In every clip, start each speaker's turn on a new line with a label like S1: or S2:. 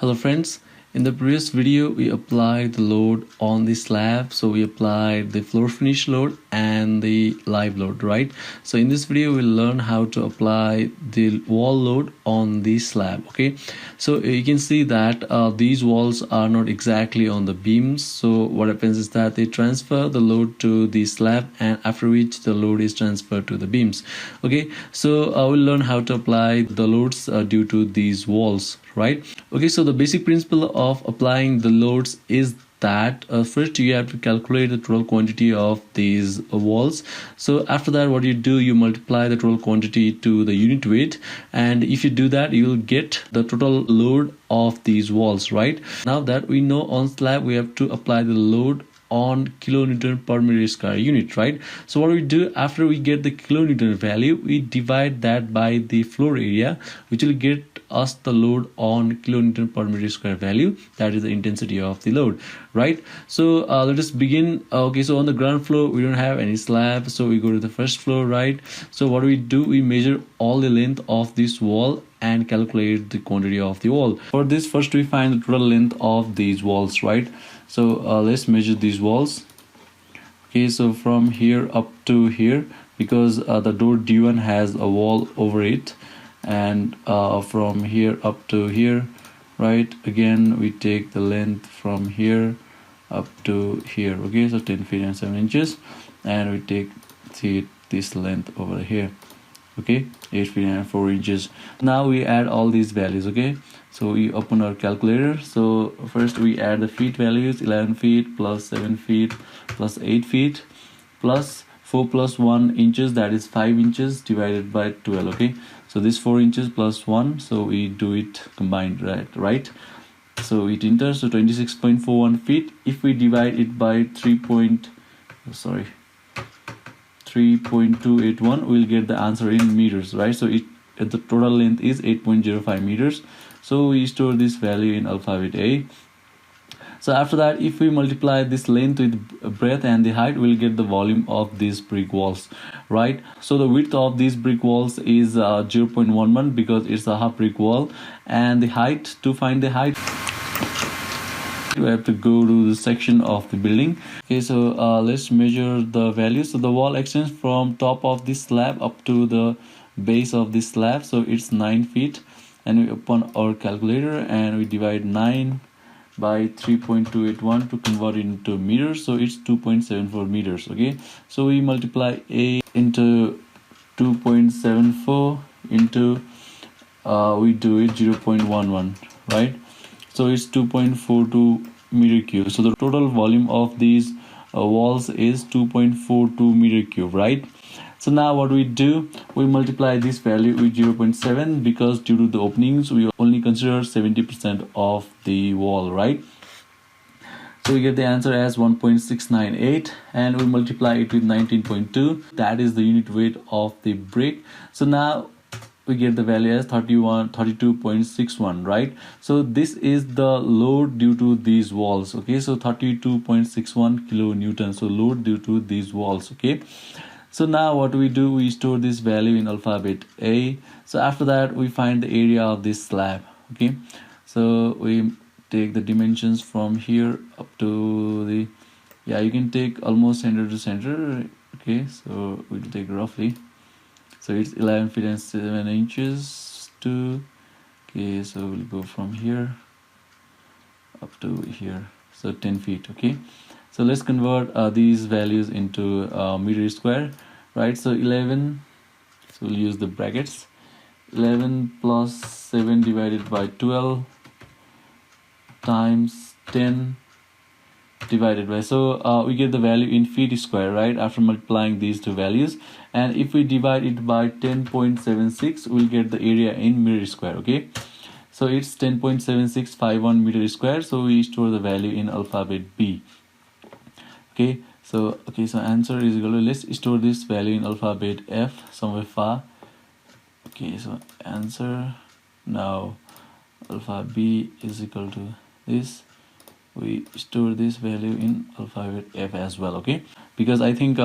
S1: Hello friends, in the previous video we applied the load on the slab. So we applied the floor finish load and the live load, right? So in this video we'll learn how to apply the wall load on the slab. Okay, so you can see that these walls are not exactly on the beams. So what happens is that they transfer the load to the slab, and after which the load is transferred to the beams. Okay, so we'll learn how to apply the loads due to these walls, right? Okay, so the basic principle of applying the loads is that first you have to calculate the total quantity of these walls. So after that, what you do, you multiply the total quantity to the unit weight, and if you do that, you will get the total load of these walls, right? Now that we know on slab we have to apply the load on kilonewton per meter square unit, right? So what we do, after we get the kilonewton value, we divide that by the floor area, which will get us the load on kilonewton per meter square value. That is the intensity of the load, right? So let us begin. Okay, so on the ground floor we don't have any slab, so we go to the first floor, right? So what we do, we measure all the length of this wall and calculate the quantity of the wall. For this, first we find the total length of these walls, right? So let's measure these walls. Okay, so from here up to here, because the door D1 has a wall over it, and from here up to here, right, again we take the length from here up to here. Okay, so 10 feet and 7 inches, and we take this length over here. Okay, 8 feet and 4 inches. Now we add all these values. Okay, so we open our calculator. So first we add the feet values: 11 feet plus 7 feet plus 8 feet plus 4 plus 1 inches, that is 5 inches, divided by 12. Okay, so this 4 inches plus 1, so we do it combined, right? So it enters, so 26.41 feet. If we divide it by 3.281, we'll get the answer in meters, right? So the total length is 8.05 meters. So we store this value in alphabet A. So after that, if we multiply this length with breadth and the height, we'll get the volume of these brick walls, right? So the width of these brick walls is 0.11 because it's a half brick wall, and the height, to find the height, we have to go to the section of the building. Okay, so let's measure the value. So the wall extends from top of this slab up to the base of this slab, so it's 9 feet, and we open our calculator and we divide 9 by 3.281 to convert it into meters, so it's 2.74 meters. Okay, so we multiply A into 2.74 into we do it 0.11, right? So it's 2.42 meter cube. So the total volume of these walls is 2.42 meter cube, right? So now what we do, we multiply this value with 0.7 because due to the openings we only consider 70% of the wall, right? So we get the answer as 1.698, and we multiply it with 19.2. That is the unit weight of the brick. So now we get the value as 32.61, right? So this is the load due to these walls. Okay, so 32.61 kilonewton, so load due to these walls. Okay, so now what we do, we store this value in alphabet A. So after that, we find the area of this slab. Okay, so we take the dimensions from here up to the, yeah, you can take almost center to center. Okay, so we'll take roughly, so it's 11 feet and 7 inches to, okay, so we'll go from here up to here, so 10 feet. Okay, so let's convert these values into meter square, right? So 11, so we'll use the brackets, 11 plus 7 divided by 12 times 10 divided by, so we get the value in feet square, right, after multiplying these two values. And if we divide it by 10.76, we'll get the area in meter square. Okay, so it's 10.7651 meter square, so we store the value in alphabet B. Okay, so answer is equal to, let's store this value in alphabet F somewhere far. Okay, so answer, now alpha B is equal to this, we store this value in alphabet F as well. Okay, because I think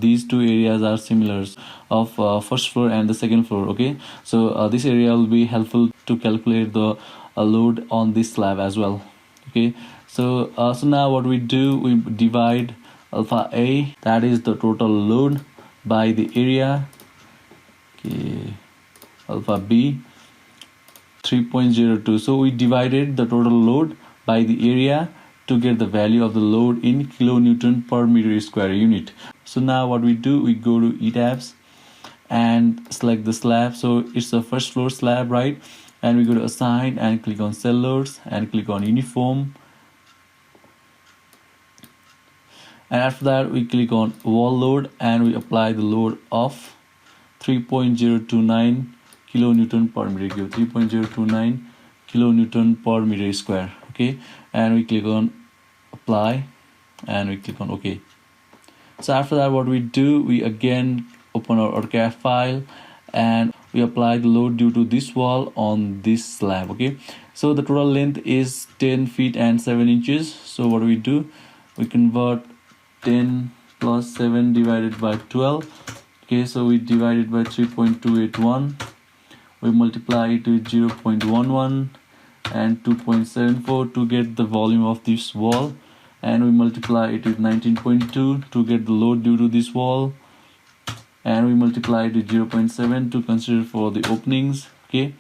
S1: these two areas are similar of first floor and the second floor. Okay, so this area will be helpful to calculate the a load on this slab as well. Okay, so now what we do, we divide alpha A, that is the total load, by the area. Okay, alpha B 3.02. So we divided the total load by the area to get the value of the load in kilonewton per meter square unit. So now what we do, we go to ETABS and select the slab. So it's the first floor slab, right? And we go to assign and click on cell loads and click on uniform. And after that we click on wall load and we apply the load of 3.029 kilonewton per meter cube, 3.029 kilonewton per meter square. Okay, and we click on apply and we click on OK. So after that what we do, we again open our AutoCAD file and we apply the load due to this wall on this slab. Okay, so the total length is 10 feet and 7 inches. So what we do, we convert 10 plus 7 divided by 12. Okay, so we divide it by 3.281, we multiply it with 0.11 and 2.74 to get the volume of this wall, and we multiply it with 19.2 to get the load due to this wall, and we multiply it with 0.7 to consider for the openings. Okay,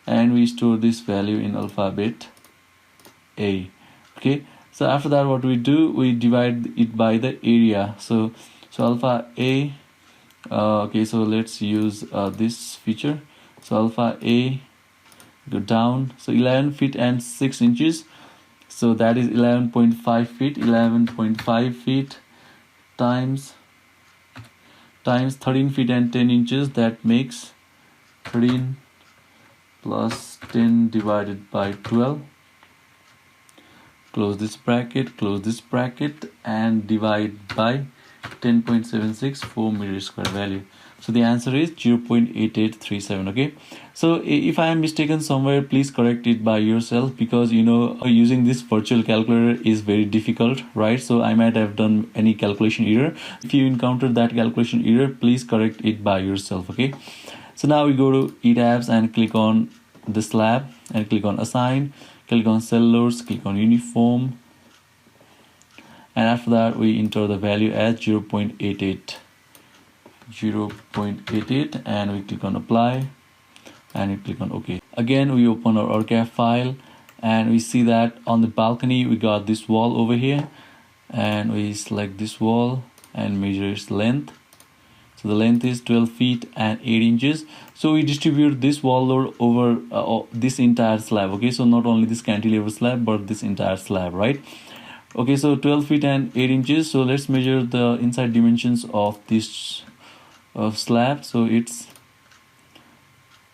S1: and we store this value in alphabet A. Okay, so after that what we do, we divide it by the area. So alpha A, okay, so let's use this feature. So alpha A, go down, so 11 feet and 6 inches, so that is 11.5 feet. 11.5 feet times 13 feet and 10 inches, that makes 13 plus 10 divided by 12. Close this bracket and divide by 10.76 4 meter square value. So the answer is 0.8837. Okay, so if I am mistaken somewhere, please correct it by yourself, because you know using this virtual calculator is very difficult, right? So I might have done any calculation error. If you encounter that calculation error, please correct it by yourself. Okay, so now we go to ETABS and click on the slab and click on assign, click on cell loads, click on uniform, and after that we enter the value as 0.88 and we click on apply and we click on OK. Again we open our AutoCAD file and we see that on the balcony we got this wall over here, and we select this wall and measure its length. So the length is 12 feet and 8 inches. So we distribute this wall load over this entire slab. Okay, so not only this cantilever slab but this entire slab, right? Okay, so 12 feet and 8 inches. So let's measure the inside dimensions of this slab. So it's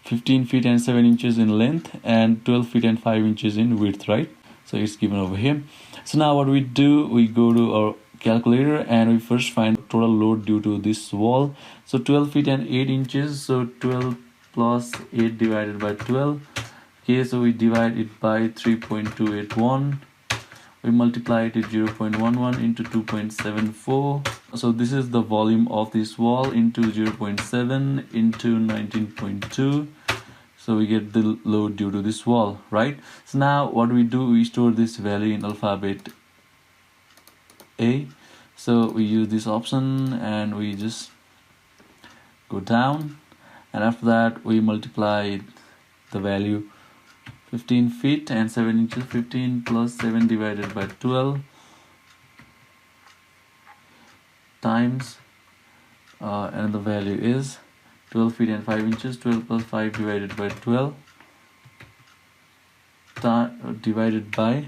S1: 15 feet and 7 inches in length and 12 feet and 5 inches in width, right? So it's given over here. So now what we do, we go to our calculator and we first find total load due to this wall. So 12 feet and 8 inches, so 12 plus 8 divided by 12. Okay, so we divide it by 3.281, we multiply it with 0.11 into 2.74. So this is the volume of this wall into 0.7 into 19.2. So we get the load due to this wall, right? So now what we do, we store this value in alphabet A. So we use this option and we just go down, and after that we multiply the value 15 feet and 7 inches, 15 plus 7 divided by 12 times and the value is 12 feet and 5 inches, 12 plus 5 divided by 12 divided by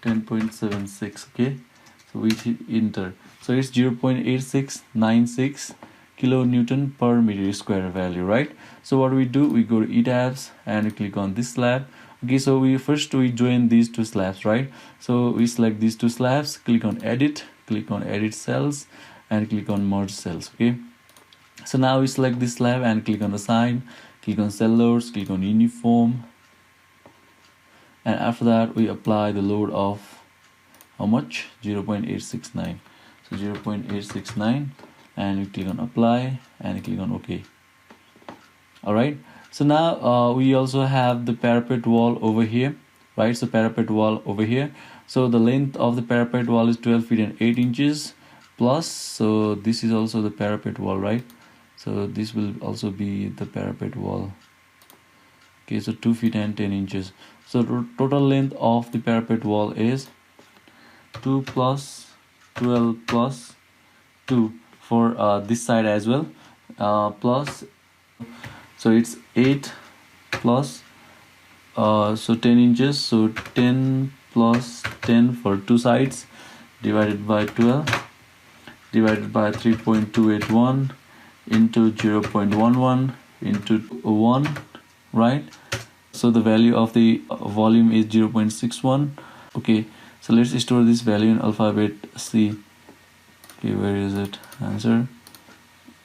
S1: 10.76. okay, so we hit enter. So it's 0.8696 kilonewton per meter square value, right? So what we do, we go to ETABS and we click on this slab. Okay, so we join these two slabs, right? So we select these two slabs, click on edit cells and click on merge cells. Okay, so now we select this slab and click on assign, click on cell loads, click on uniform, and after that we apply the load of how much? 0.869. So 0.869 and we click on apply and click on OK. Alright, So now we also have the parapet wall over here, right? So parapet wall over here. So the length of the parapet wall is 12 feet and 8 inches plus. So this is also the parapet wall, right? So this will also be the parapet wall. Okay, so 2 feet and 10 inches. So total length of the parapet wall is 2 plus 12 plus 2 for this side as well, plus, so it's 8 plus so 10 inches, so 10 plus 10 for two sides divided by 12 divided by 3.281 into 0.11 into 1, right? So the value of the volume is 0.61. Okay, so let's store this value in alphabet C. Okay, where is it? Answer,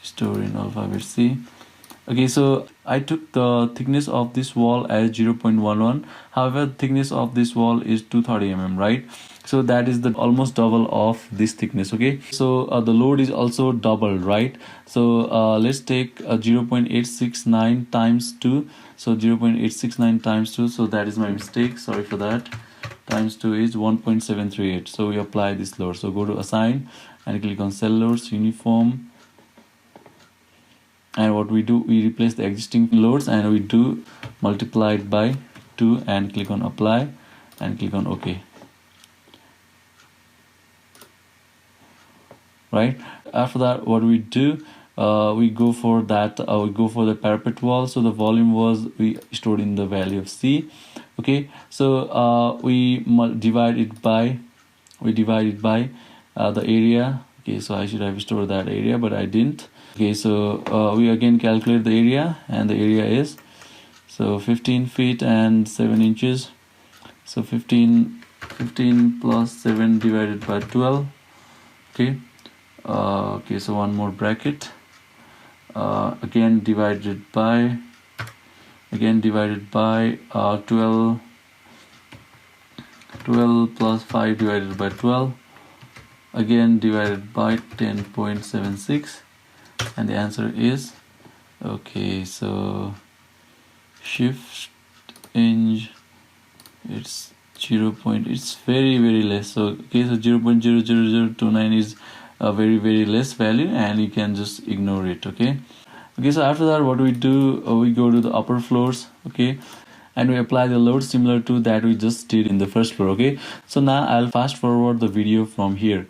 S1: store in alphabet C. Okay, so I took the thickness of this wall as 0.11. However, the thickness of this wall is 230 mm, right? So that is the almost double of this thickness. Okay, so the load is also double, right? So let's take 0.869 times 2. So 0.869 times 2, so that is my mistake, sorry for that, times 2 is 1.738. so we apply this load. So go to assign and click on cell loads, uniform, and what we do, we replace the existing loads and we do multiply it by 2 and click on apply and click on OK, right? After that, what we do, we go for that, we go for the parapet wall. So the volume was we stored in the value of C. Okay, so we divide it by the area. Okay, so I should have stored that area, but I didn't. Okay, so we again calculate the area, and the area is so 15 feet and 7 inches. So 15 plus 7 divided by 12. Okay, okay, so one more bracket, again divided by 12 plus 5 divided by 12, again divided by 10.76, and the answer is, okay, so shift inch, it's 0. It's very less. So okay, so 0.00029 is a very less value, and you can just ignore it. Okay, so after that, what we do, we go to the upper floors. Okay, and we apply the load similar to that we just did in the first floor. Okay, so now I'll fast forward the video from here.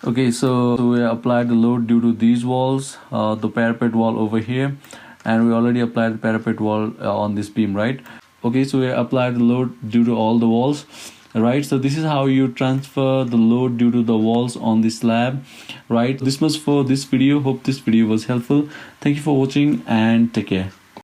S1: Okay, so we applied the load due to these walls, the parapet wall over here, and we already applied the parapet wall on this beam, right? Okay, so we applied the load due to all the walls, right? So this is how you transfer the load due to the walls on the slab, right? This much for this video. Hope this video was helpful. Thank you for watching and take care.